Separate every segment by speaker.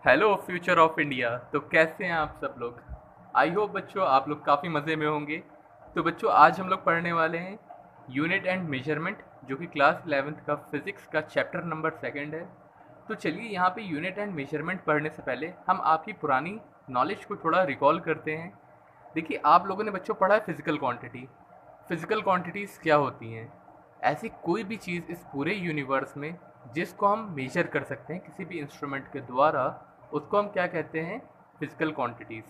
Speaker 1: Hello future of India. तो कैसे हैं आप सब लोग? आई होप बच्चों आप लोग काफ़ी मज़े में होंगे। तो बच्चों आज हम लोग पढ़ने वाले हैं यूनिट एंड मेजरमेंट, जो कि क्लास 11th का फिज़िक्स का चैप्टर नंबर 2 है। तो चलिए यहाँ पे यूनिट एंड मेजरमेंट पढ़ने से पहले हम आपकी पुरानी नॉलेज को थोड़ा रिकॉल करते हैं। देखिए आप लोगों ने बच्चों पढ़ा है फिजिकल क्वांटिटी। फिजिकल क्वांटिटीज़ क्या होती हैं? ऐसी कोई भी चीज़ इस पूरे यूनिवर्स में जिसको हम मेजर कर सकते हैं किसी भी इंस्ट्रूमेंट के द्वारा, उसको हम क्या कहते हैं? Physical quantities.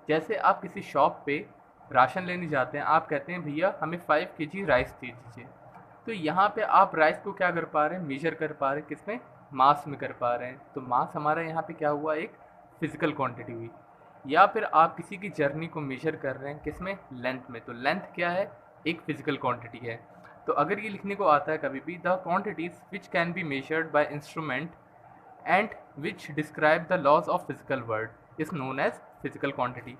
Speaker 1: जैसे आप किसी शॉप पे राशन लेने जाते हैं, आप कहते हैं भैया हमें 5 kg राइस दे दीजिए। तो यहाँ पे आप राइस को क्या कर पा रहे हैं? मेजर कर पा रहे हैं। किसमें? मास में कर पा रहे हैं। तो मास हमारा यहाँ पे क्या हुआ? एक फिजिकल क्वांटिटी हुई। या फिर आप किसी की जर्नी को मेजर कर रहे हैं किसमें? लेंथ में। तो लेंथ क्या है? एक फिजिकल क्वांटिटी है। तो अगर ये लिखने को आता है कभी भी, the quantities which can be measured by instrument and which describe the laws of physical world is known as physical quantity.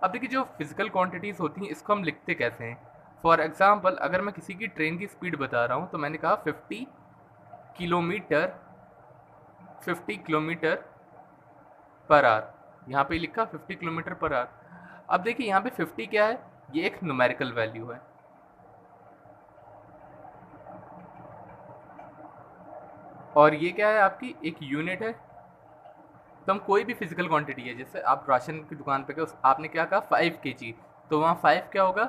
Speaker 1: अब देखिए जो फिजिकल क्वांटिटीज़ होती हैं इसको हम लिखते कैसे हैं? फॉर एग्जाम्पल अगर मैं किसी की ट्रेन की स्पीड बता रहा हूँ तो मैंने कहा 50 किलोमीटर 50 किलोमीटर पर आवर। यहाँ पे लिखा 50 किलोमीटर पर आवर। अब देखिए यहाँ पे 50 क्या है? ये एक न्यूमेरिकल वैल्यू है। और ये क्या है? आपकी एक यूनिट है। तो हम कोई भी फिजिकल क्वांटिटी है, जैसे आप राशन की दुकान पे गए, आपने क्या कहा? 5 kg। तो वहाँ 5 क्या होगा?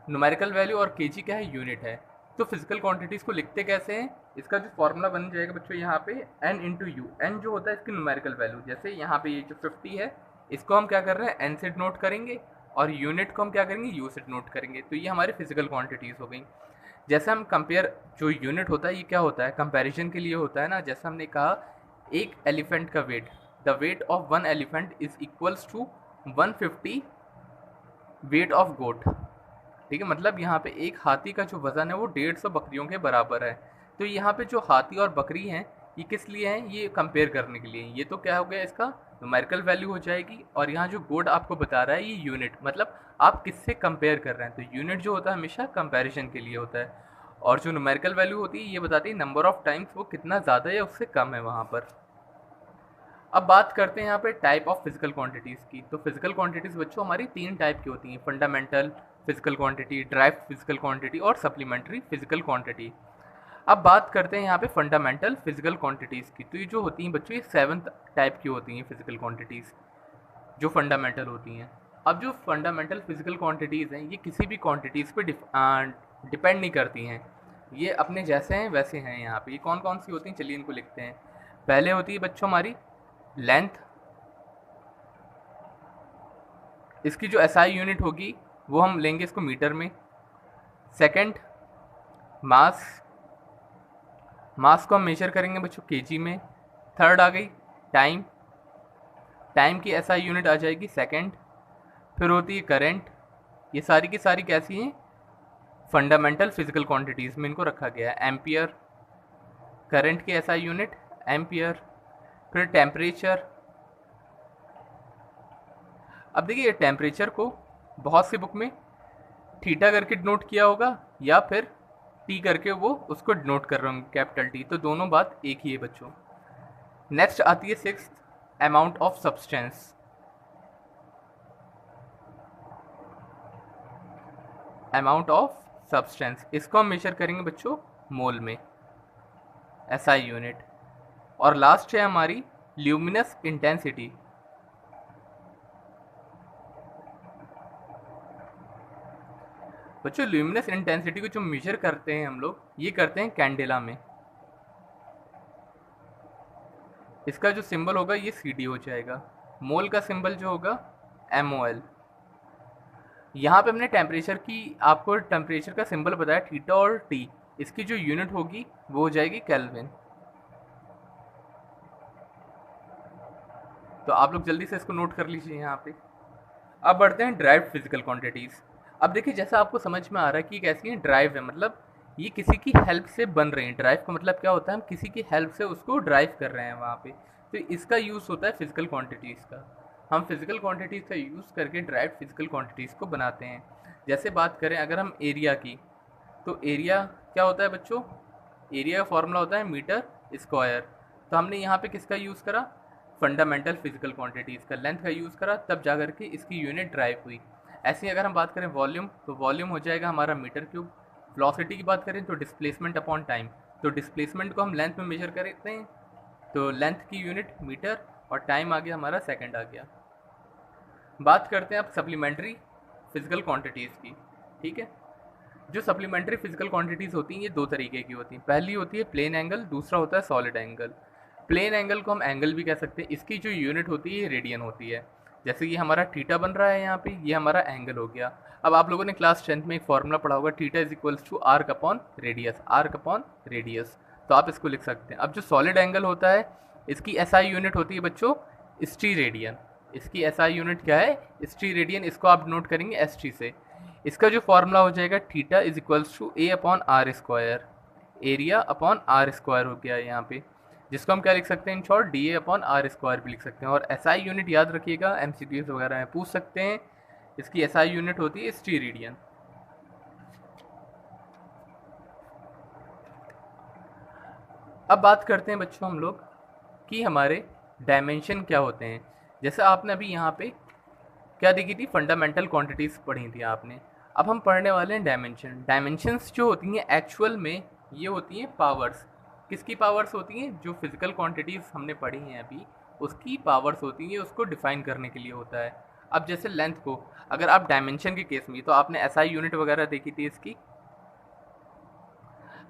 Speaker 1: न्यूमेरिकल वैल्यू, और kg क्या है? यूनिट है। तो फिजिकल क्वांटिटीज़ को लिखते कैसे हैं? इसका जो फॉर्मूला बन जाएगा बच्चों यहाँ पे n इंटू यू। एन जो होता है इसकी न्यूमेरिकल वैल्यू। जैसे यहाँ पे ये जो 50 है इसको हम क्या कर रहे हैं? n से नोट करेंगे, और यूनिट को हम क्या करेंगे? u से नोट करेंगे। तो ये हमारी फिजिकल क्वांटिटीज़ हो गई। जैसे हम कंपेयर, जो यूनिट होता है ये क्या होता है? कंपैरिजन के लिए होता है ना। जैसे हमने कहा एक एलिफेंट का weight, the weight of one elephant is equals to 150 weight of goat. ठीक है, मतलब यहाँ पे एक हाथी का जो वज़न है वो 150 बकरियों के बराबर है। तो यहाँ पे जो हाथी और बकरी हैं ये किस लिए हैं? ये कंपेयर करने के लिए। ये तो क्या हो गया? इसका न्यूमेरिकल वैल्यू हो जाएगी। और यहाँ जो गोड आपको बता रहा है ये यूनिट, मतलब आप किससे कंपेयर कर रहे हैं। तो यूनिट जो होता है हमेशा कंपैरिजन के लिए होता है। और जो न्यूमेरिकल वैल्यू होती है ये बताती है नंबर ऑफ टाइम्स वो कितना ज़्यादा है या उससे कम है वहाँ पर। अब बात करते हैं यहाँ पे टाइप ऑफ फिजिकल क्वांटिटीज़ की। तो फिजिकल क्वांटिटीज़ बच्चों हमारी 3 टाइप की होती हैं: fundamental physical quantity, drive physical quantity और सप्लीमेंट्री फिजिकल क्वांटिटी। अब बात करते हैं यहाँ पे फंडामेंटल फिजिकल क्वांटिटीज़ की। तो ये जो होती हैं बच्चों ये 7th टाइप की होती हैं फिजिकल क्वांटिटीज़, जो फंडामेंटल होती हैं। अब जो फंडामेंटल फिजिकल क्वांटिटीज़ हैं ये किसी भी क्वांटिटीज़ पे डिपेंड नहीं करती हैं। ये अपने जैसे हैं वैसे हैं। यहाँ पे ये कौन कौन सी होती हैं? चलिए इनको लिखते हैं। पहले होती है बच्चों हमारी लेंथ। इसकी जो एसआई यूनिट होगी वो हम लेंगे इसको मीटर में। सेकंड, मास। मास को हम मेजर करेंगे बच्चों केजी में। थर्ड आ गई टाइम। टाइम की एसआई यूनिट आ जाएगी सेकंड। फिर होती है करंट। ये सारी की सारी कैसी हैं? फंडामेंटल फिजिकल क्वांटिटीज़ में इनको रखा गया है। एम्पियर, करंट की एसआई यूनिट एम्पियर। फिर टेम्परेचर। अब देखिए टेम्परेचर को बहुत सी बुक में थीटा करके नोट किया होगा, या फिर टी करके वो उसको नोट कर रहे होंगे कैपिटल टी। तो दोनों बात एक ही है बच्चों। नेक्स्ट आती है 6th, amount of substance. Amount of substance इसको हम मेजर करेंगे बच्चों मोल में, एसआई यूनिट। और लास्ट है हमारी ल्यूमिनस इंटेंसिटी। बच्चों ल्यूमिनस इंटेंसिटी को जो मेजर करते हैं हम लोग ये करते हैं कैंडेला में। इसका जो सिंबल होगा ये सी डी हो जाएगा। मोल का सिंबल जो होगा MOL। यहाँ पे हमने टेम्परेचर की, आपको टेम्परेचर का सिंबल बताया थीटा और टी। इसकी जो यूनिट होगी वो हो जाएगी केल्विन। तो आप लोग जल्दी से इसको नोट कर लीजिए यहाँ पे। अब बढ़ते हैं ड्राइव फिजिकल क्वांटिटीज़। अब देखिए जैसा आपको समझ में आ रहा है कि कैसी है ड्राइव है, मतलब ये किसी की हेल्प से बन रही है। ड्राइव का मतलब क्या होता है? हम किसी की हेल्प से उसको ड्राइव कर रहे हैं वहाँ पे। तो इसका यूज़ होता है फिजिकल क्वांटिटीज़ का। हम फिजिकल क्वांटिटीज़ का यूज़ करके ड्राइव फिजिकल क्वांटिटीज़ को बनाते हैं। जैसे बात करें अगर हम एरिया की, तो एरिया क्या होता है बच्चों? एरिया का फॉर्मूला होता है मीटर स्क्वायर। तो हमने यहाँ पे किसका यूज़ करा? फंडामेंटल फिजिकल क्वांटिटीज़ का लेंथ का यूज़ करा, तब जा करके इसकी यूनिट ड्राइव हुई। ऐसे ही अगर हम बात करें वॉल्यूम, तो वॉल्यूम हो जाएगा हमारा मीटर क्यूब। वेलोसिटी की बात करें तो डिस्प्लेसमेंट अपॉन टाइम, तो डिस्प्लेसमेंट को हम लेंथ में मेजर करते हैं, तो लेंथ की यूनिट मीटर और टाइम आ गया हमारा सेकंड आ गया। बात करते हैं अब सप्लीमेंट्री फिजिकल क्वांटिटीज़ की। ठीक है, जो सप्लीमेंट्री फिजिकल क्वांटिटीज़ होती हैं ये दो तरीके की होती हैं। पहली होती है प्लेन एंगल, दूसरा होता है सॉलिड एंगल। प्लेन एंगल को हम एंगल भी कह सकते हैं, इसकी जो यूनिट होती है ये रेडियन होती है। जैसे कि हमारा थीटा बन रहा है यहाँ पे, ये हमारा एंगल हो गया। अब आप लोगों ने क्लास 10th में एक फॉर्मूला पढ़ा होगा, theta is equals to arc upon radius, arc upon radius, तो आप इसको लिख सकते हैं। अब जो सॉलिड एंगल होता है इसकी एसआई यूनिट होती है बच्चों स्टी रेडियन। इसकी एसआई यूनिट क्या है? स्टी रेडियन, इसको आप नोट करेंगे एस टी से। इसका जो फॉर्मूला हो जाएगा theta is equals to A upon R square, area upon R square हो गया यहाँ पे, जिसको हम क्या लिख सकते हैं in short D A upon R square भी लिख सकते हैं। और एसआई यूनिट याद रखिएगा, एमसीक्यूज वगैरह में पूछ सकते हैं, इसकी एसआई यूनिट होती है स्टी रेडियन। अब बात करते हैं बच्चों हम लोग कि हमारे डायमेंशन क्या होते हैं। जैसे आपने अभी यहाँ पे क्या देखी थी, फंडामेंटल क्वांटिटीज़ पढ़ी थी आपने। अब हम पढ़ने वाले हैं डायमेंशन। डायमेंशंस जो होती हैं एक्चुअल में ये होती हैं पावर्स। किसकी पावर्स होती हैं? जो फिजिकल क्वांटिटीज़ हमने पढ़ी हैं अभी उसकी पावर्स होती हैं, उसको डिफाइन करने के लिए होता है। अब जैसे लेंथ को अगर आप डायमेंशन के केस में, तो आपने एसआई यूनिट वगैरह देखी थी इसकी।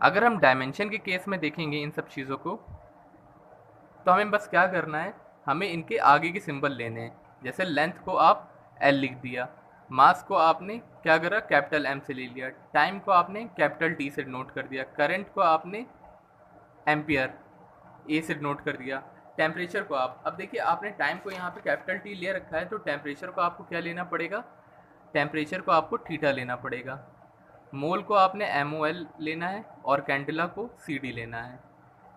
Speaker 1: अगर हम डायमेंशन के केस में देखेंगे इन सब चीज़ों को, तो हमें बस क्या करना है, हमें इनके आगे के सिंबल लेने हैं। जैसे लेंथ को आप एल लिख दिया, मास को आपने क्या करा, कैपिटल एम से ले लिया, टाइम को आपने कैपिटल टी से नोट कर दिया, करंट को आपने एम्पियर ए से नोट कर दिया, टेम्परेचर को आप, अब देखिए आपने टाइम को यहाँ पे कैपिटल टी ले रखा है, तो टेम्परेचर को आपको क्या लेना पड़ेगा, टेम्परेचर को आपको थीटा लेना पड़ेगा। मोल को आपने MOL लेना है और कैंडेला को CD लेना है।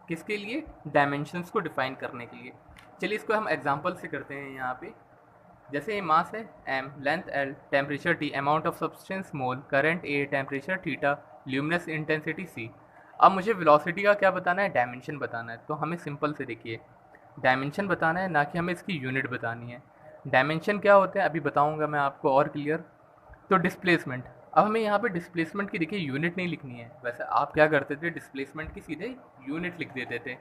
Speaker 1: किसके लिए? डायमेंशंस को डिफाइन करने के लिए। चलिए इसको हम एग्जांपल से करते हैं यहाँ पे। जैसे ये मास है M, length L, temperature T, amount of substance mole, current A, temperature theta, luminous intensity C। अब मुझे वेलोसिटी का क्या बताना है, डायमेंशन बताना है। तो हमें सिंपल से देखिए डायमेंशन बताना है, ना कि हमें इसकी यूनिट बतानी है। डायमेंशन क्या होते हैं अभी बताऊँगा मैं आपको और क्लियर। तो डिस्प्लेसमेंट, अब हमें यहाँ पे डिस्प्लेसमेंट की देखिए यूनिट नहीं लिखनी है। वैसे आप क्या करते थे, डिस्प्लेसमेंट की सीधे यूनिट लिख देते थे।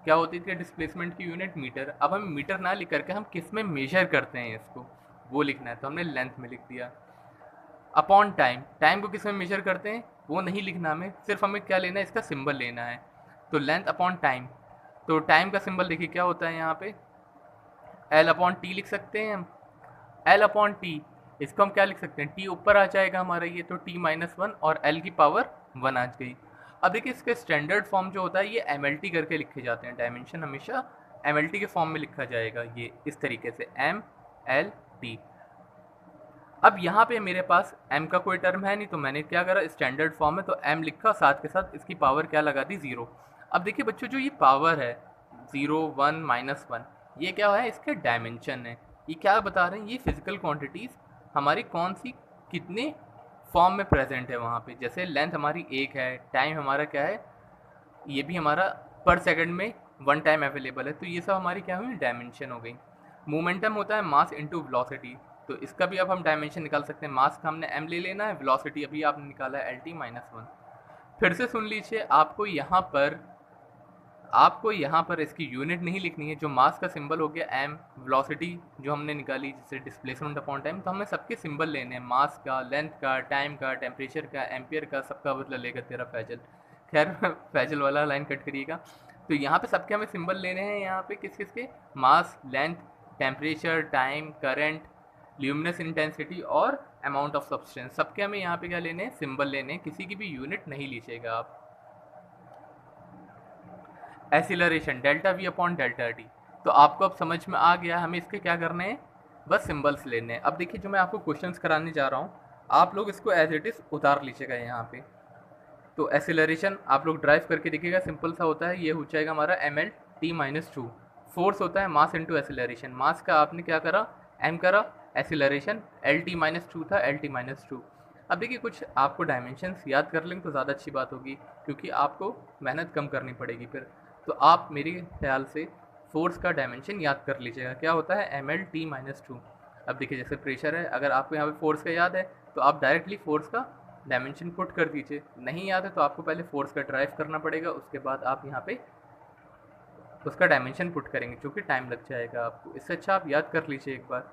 Speaker 1: क्या होती थी डिस्प्लेसमेंट की यूनिट? मीटर। अब हम मीटर ना लिख करके हम किस में मेजर करते हैं इसको, वो लिखना है, तो हमने लेंथ में लिख दिया। अपॉन टाइम, टाइम को किस में मेजर करते हैं वो नहीं लिखना हमें, सिर्फ हमें क्या लेना है, इसका सिंबल लेना है। तो लेंथ अपॉन टाइम, तो टाइम का सिंबल देखिए क्या होता है यहाँ पे, एल अपॉन टी लिख सकते हैं हम। एल अपॉन टी, इसको हम क्या लिख सकते हैं, टी ऊपर आ जाएगा हमारा ये, तो टी माइनस वन और एल की पावर वन आ गई। अब देखिए इसके स्टैंडर्ड फॉर्म जो होता है ये MLT करके लिखे जाते हैं। डायमेंशन हमेशा MLT के फॉर्म में लिखा जाएगा, ये इस तरीके से MLT। अब यहाँ पे मेरे पास m का कोई टर्म है नहीं, तो मैंने क्या करा, स्टैंडर्ड फॉर्म में तो m लिखा, साथ के साथ इसकी पावर क्या लगा दी, 0। अब देखिए बच्चों जो ये पावर है 0, 1, -1, ये क्या है, इसके डायमेंशन है। ये क्या बता रहे हैं, ये फिजिकल क्वांटिटीज़ हमारी कौन सी कितने फॉर्म में प्रेजेंट है वहाँ पे। जैसे लेंथ हमारी 1 है, टाइम हमारा क्या है, ये भी हमारा पर सेकंड में 1 टाइम अवेलेबल है, तो ये सब हमारी क्या हुई, डायमेंशन हो गई। मोमेंटम होता है मास इनटू वेलोसिटी, तो इसका भी अब हम डायमेंशन निकाल सकते हैं। मास का हमने m ले लेना है, वेलोसिटी अभी आपने निकाला है LT माइनस 1। फिर से सुन लीजिए, आपको यहाँ पर इसकी यूनिट नहीं लिखनी है। जो मास का सिंबल हो गया m, वेलोसिटी जो हमने निकाली जैसे डिस्प्लेसमेंट अपॉन टाइम, तो हमें सबके सिंबल लेने हैं, मास का, लेंथ का, टाइम का, टेम्परेचर का, एम्पियर का, सबका बदला लेगा तेरा फैजल। खैर फैजल वाला लाइन कट करिएगा। तो यहाँ पे सबके हमें सिंबल लेने हैं, यहाँ पे किस किस के, mass, length, temperature, time, current, luminous intensity और अमाउंट ऑफ सब्सटेंस, सबके हमें यहाँ पे क्या लेने हैं, सिंबल लेने हैं। किसी की भी यूनिट नहीं लीजिएगा आप। Acceleration delta we upon delta T, तो आपको अब समझ में आ गया, हमें इसके क्या करने हैं, बस सिंबल्स लेने हैं। अब देखिए जो मैं आपको क्वेश्चंस कराने जा रहा हूँ, आप लोग इसको एज इट इज़ उतार लीजिएगा यहाँ पे। तो एक्सीलरेशन आप लोग ड्राइव करके देखिएगा, सिंपल सा होता है, ये हो जाएगा हमारा ML/T-2। फोर्स होता है मास इंटू एक्सीलरेशन, मास का आपने क्या करा, m करा, एक्सीलरेशन LT-2 था, LT-2। अब देखिए कुछ आपको डायमेंशंस याद कर लेंगे तो ज़्यादा अच्छी बात होगी, क्योंकि आपको मेहनत कम करनी पड़ेगी फिर। तो आप मेरे ख्याल से फोर्स का डायमेंशन याद कर लीजिएगा, क्या होता है mL/T-2। अब देखिए जैसे प्रेशर है, अगर आपको यहाँ पे फोर्स का याद है तो आप डायरेक्टली फोर्स का डायमेंशन पुट कर दीजिए, नहीं याद है तो आपको पहले फोर्स का ड्राइव करना पड़ेगा, उसके बाद आप यहाँ पे उसका डायमेंशन पुट करेंगे, जो कि टाइम लग जाएगा आपको। इससे अच्छा आप याद कर लीजिए एक बार।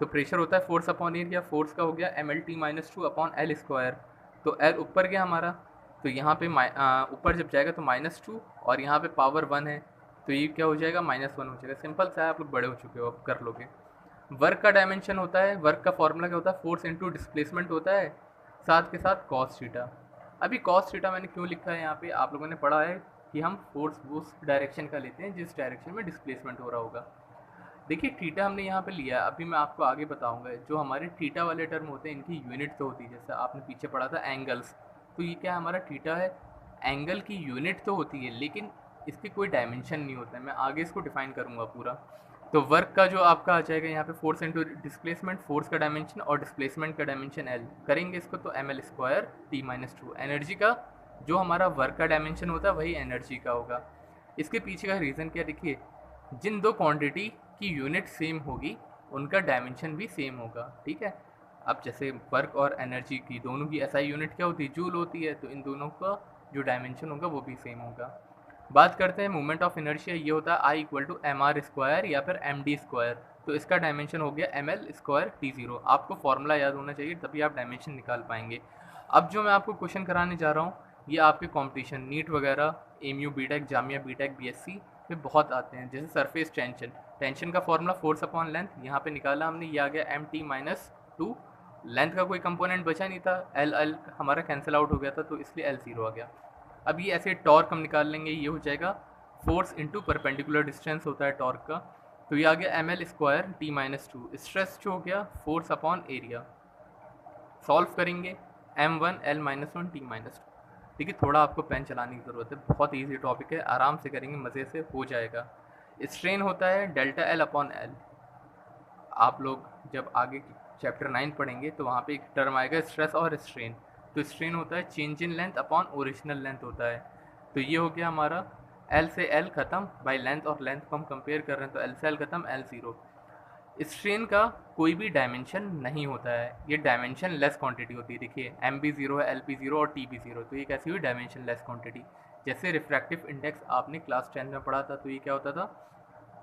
Speaker 1: तो प्रेशर होता है फोर्स अपॉन एरिया, फोर्स का हो गया mL/T-2/L²। तो L ऊपर गया हमारा, तो यहाँ पे ऊपर जब जाएगा तो -2, और यहाँ पे पावर 1 है तो ये क्या हो जाएगा -1 हो जाएगा। सिंपल सा है, आप लोग बड़े हो चुके हो, अब कर लोगे। वर्क का डायमेंशन होता है, वर्क का फॉर्मूला क्या होता है, फोर्स इंटू डिस्प्लेसमेंट होता है, साथ के साथ कॉस थीटा। अभी कॉस थीटा मैंने क्यों लिखा है यहाँ पे, आप लोगों ने पढ़ा है कि हम फोर्स उस डायरेक्शन का लेते हैं जिस डायरेक्शन में डिस्प्लेसमेंट हो रहा होगा। देखिए थीटा हमने यहाँ पे लिया है, अभी मैं आपको आगे बताऊंगा जो हमारे थीटा वाले टर्म होते हैं इनकी यूनिट तो होती है, जैसे आपने पीछे पढ़ा था एंगल्स, तो ये क्या हमारा थीटा है, एंगल की यूनिट तो होती है लेकिन इसके कोई डायमेंशन नहीं होता है। मैं आगे इसको डिफाइन करूँगा पूरा। तो वर्क का जो आपका आ जाएगा यहाँ पे फोर्स इंटू डिस्प्लेसमेंट, फोर्स का डायमेंशन और डिस्प्लेसमेंट का डायमेंशन एल करेंगे इसको तो mL²T-2। एनर्जी का जो हमारा वर्क का डायमेंशन होता है वही एनर्जी का होगा। इसके पीछे का रीज़न क्या, देखिए जिन दो क्वांटिटी की यूनिट सेम होगी उनका डायमेंशन भी सेम होगा, ठीक है। अब जैसे वर्क और एनर्जी की दोनों की एसआई यूनिट क्या होती है, जूल होती है, तो इन दोनों का जो डायमेंशन होगा वो भी सेम होगा। बात करते हैं मोमेंट ऑफ इनर्शिया, ये होता है I=mr² या फिर md²। तो इसका डायमेंशन हो गया mL²T0। आपको फॉर्मूला याद होना चाहिए तभी आप डायमेंशन निकाल पाएंगे। अब जो मैं आपको क्वेश्चन कराने जा रहा हूँ ये आपके कॉम्पिटिशन नीट वगैरह, MU BTech, Jamia BTech, BSc में बहुत आते हैं। जैसे सरफेस टेंशन, टेंशन का फॉर्मूला फोर्स अपॉन लेंथ, यहाँ पे निकाला हमने, ये आ गया mt-2। लेंथ का कोई कंपोनेंट बचा नहीं था, एल हमारा कैंसिल आउट हो गया था तो इसलिए L0 आ गया। अब ये ऐसे टॉर्क हम निकाल लेंगे, ये हो जाएगा फोर्स इंटू परपेंडिकुलर डिस्टेंस होता है टॉर्क का, तो ये आ गया mL²T-2। स्ट्रेस जो हो गया फोर्स अपॉन एरिया, सॉल्व करेंगे m1L-1T-2। देखिए थोड़ा आपको पेन चलाने की ज़रूरत है, बहुत ईजी टॉपिक है, आराम से करेंगे, मज़े से हो जाएगा। स्ट्रेन होता है ΔL/L। आप लोग जब आगे चैप्टर 9 पढ़ेंगे तो वहाँ पे एक टर्म आएगा स्ट्रेस और स्ट्रेन। तो स्ट्रेन होता है change in length upon original length होता है। तो ये हो गया हमारा L से L ख़त्म बाई लेंथ, और लेंथ को हम कंपेयर कर रहे हैं तो L से L ख़त्म L0। स्ट्रेन का कोई भी डायमेंशन नहीं होता है, ये डायमेंशन लेस क्वांटिटी होती है। देखिए M भी 0 है, L भी 0 और T भी 0, तो ये कैसी हुई डायमेंशन लेस क्वांटिटी। जैसे रिफ्रैक्टिव इंडेक्स आपने क्लास 10 में पढ़ा था, तो ये क्या होता था,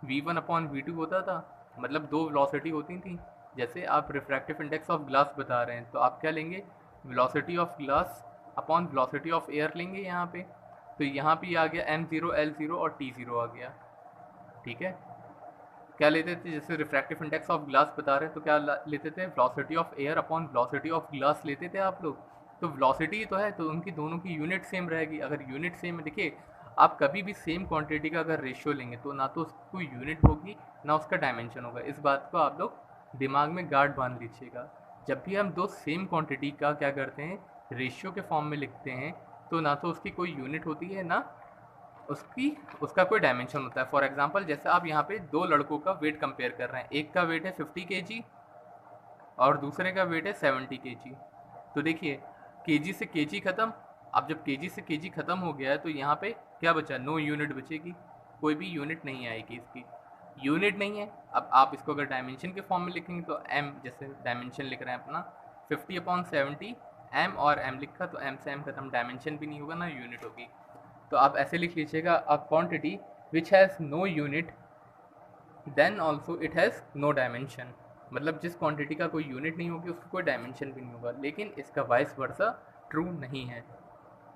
Speaker 1: V1/V2 होता था, मतलब दो वेलोसिटी होती थी। जैसे आप रिफ्रैक्टिव इंडेक्स ऑफ ग्लास बता रहे हैं तो आप क्या लेंगे, velocity of glass upon velocity of air लेंगे यहाँ पे। तो यहाँ पे आ गया M0, L0 और T0 आ गया, ठीक है। क्या लेते थे, जैसे रिफ्रैक्टिव इंडेक्स ऑफ ग्लास बता रहे हैं तो क्या लेते थे, velocity of air upon velocity of glass लेते थे आप लोग। तो वेलोसिटी तो है तो उनकी दोनों की यूनिट सेम रहेगी। अगर यूनिट सेम है, देखिए आप कभी भी सेम क्वांटिटी का अगर रेशियो लेंगे तो ना तो उसकी यूनिट होगी ना उसका डायमेंशन होगा। इस बात को आप लोग दिमाग में गार्ड बांध लीजिएगा। जब भी हम दो सेम क्वांटिटी का क्या करते हैं, रेशियो के फॉर्म में लिखते हैं, तो ना तो उसकी कोई यूनिट होती है ना उसका कोई डायमेंशन होता है। फॉर एग्जांपल जैसे आप यहाँ पे दो लड़कों का वेट कंपेयर कर रहे हैं, एक का वेट है 50 kg और दूसरे का वेट है 70 kg। तो देखिए kg से kg ख़त्म। अब जब kg से kg ख़त्म हो गया है तो यहाँ पे क्या बचा, नो यूनिट बचेगी, कोई भी यूनिट नहीं आएगी, इसकी यूनिट नहीं है। अब आप इसको अगर डायमेंशन के फॉर्म में लिखेंगे तो m, जैसे डायमेंशन लिख रहे हैं अपना 50/70, m और m लिखा तो m से m ख़त्म, डायमेंशन भी नहीं होगा ना यूनिट होगी। तो आप ऐसे लिख लीजिएगा, a quantity which has no unit then also it has no dimension. मतलब जिस क्वांटिटी का कोई यूनिट नहीं होगी उसका कोई डायमेंशन भी नहीं होगा। लेकिन इसका वाइस वर्सा ट्रू नहीं है,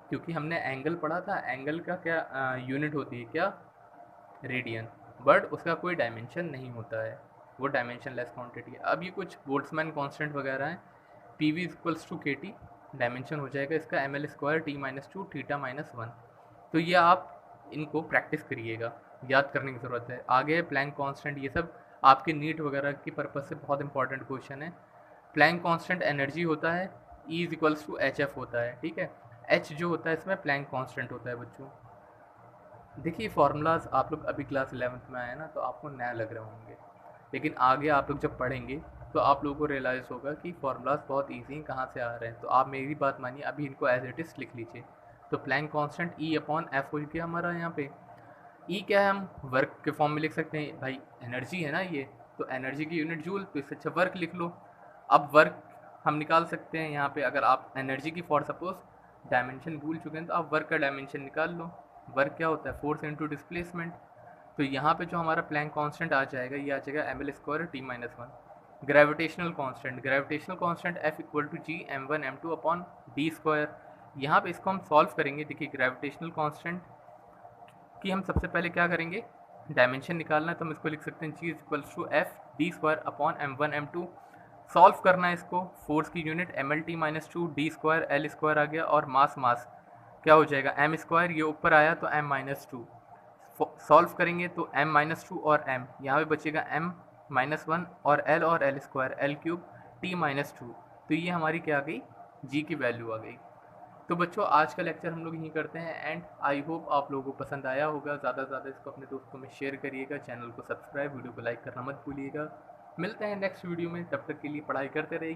Speaker 1: क्योंकि हमने एंगल पढ़ा था, एंगल का क्या यूनिट होती है, क्या, रेडियन, बट उसका कोई डायमेंशन नहीं होता है, वो डायमेंशन लेस क्वांटिटी है। अब ये कुछ बोल्ट्जमैन कांस्टेंट वगैरह हैं, PV=KT, डायमेंशन हो जाएगा इसका mL²T-2 θ-1। तो ये आप इनको प्रैक्टिस करिएगा, याद करने की ज़रूरत है। आगे प्लैंक कांस्टेंट, ये सब आपके नीट वगैरह की पर्पज़ से बहुत इंपॉर्टेंट क्वेश्चन है। प्लैंक कांस्टेंट एनर्जी होता है, E=hf होता है, ठीक है। h जो होता है इसमें प्लैंक कांस्टेंट होता है बच्चों। देखिए फार्मूलाज आप लोग अभी क्लास 11th में आए ना तो आपको नया लग रहे होंगे, लेकिन आगे आप लोग जब पढ़ेंगे तो आप लोगों को रियलाइज़ होगा कि फार्मूलाज बहुत ईजी हैं, कहाँ से आ रहे हैं। तो आप मेरी बात मानिए, अभी इनको एज इट इज़ लिख लीजिए। तो प्लैंक कांस्टेंट E/F हो गया हमारा यहाँ पे। ई क्या है, हम वर्क के फॉर्म में लिख सकते हैं भाई, एनर्जी है ना ये, तो एनर्जी की यूनिट जूल, तो इससे अच्छा वर्क लिख लो। अब वर्क हम निकाल सकते हैं यहाँ पे, अगर आप एनर्जी की फॉर सपोज डायमेंशन भूल चुके हैं तो आप वर्क का डायमेंशन निकाल लो। वर्क क्या होता है, फोर्स इनटू डिस्प्लेसमेंट। तो यहाँ पे जो हमारा प्लैंक कांस्टेंट आ जाएगा, ये आ जाएगा M L square T minus one. Gravitational constant F equal to G M one M two upon D square. यहाँ पे इसको हम सॉल्व करेंगे। देखिए ग्रेविटेशनल कांस्टेंट कि हम सबसे पहले क्या करेंगे, डायमेंशन निकालना है, तो हम इसको लिख सकते हैं G equals to F D square upon M one M two. Solve करना है इसको, फोर्स की unit M L T minus two, D square L square आ गया, और मास मास क्या हो जाएगा एम स्क्वायर, ये ऊपर आया तो एम माइनस टू। सॉल्व करेंगे तो एम माइनस टू और एम, यहाँ पे बचेगा एम माइनस वन, और L square L cube T minus to. तो ये हमारी क्या आ गई, जी की वैल्यू आ गई। तो बच्चों आज का लेक्चर हम लोग यहीं करते हैं एंड आई होप आप लोगों को पसंद आया होगा। ज़्यादा से ज़्यादा इसको अपने दोस्तों में शेयर करिएगा, चैनल को सब्सक्राइब, वीडियो को लाइक करना मत भूलिएगा। मिलते हैं नेक्स्ट वीडियो में, तब तक के लिए पढ़ाई करते रहिए।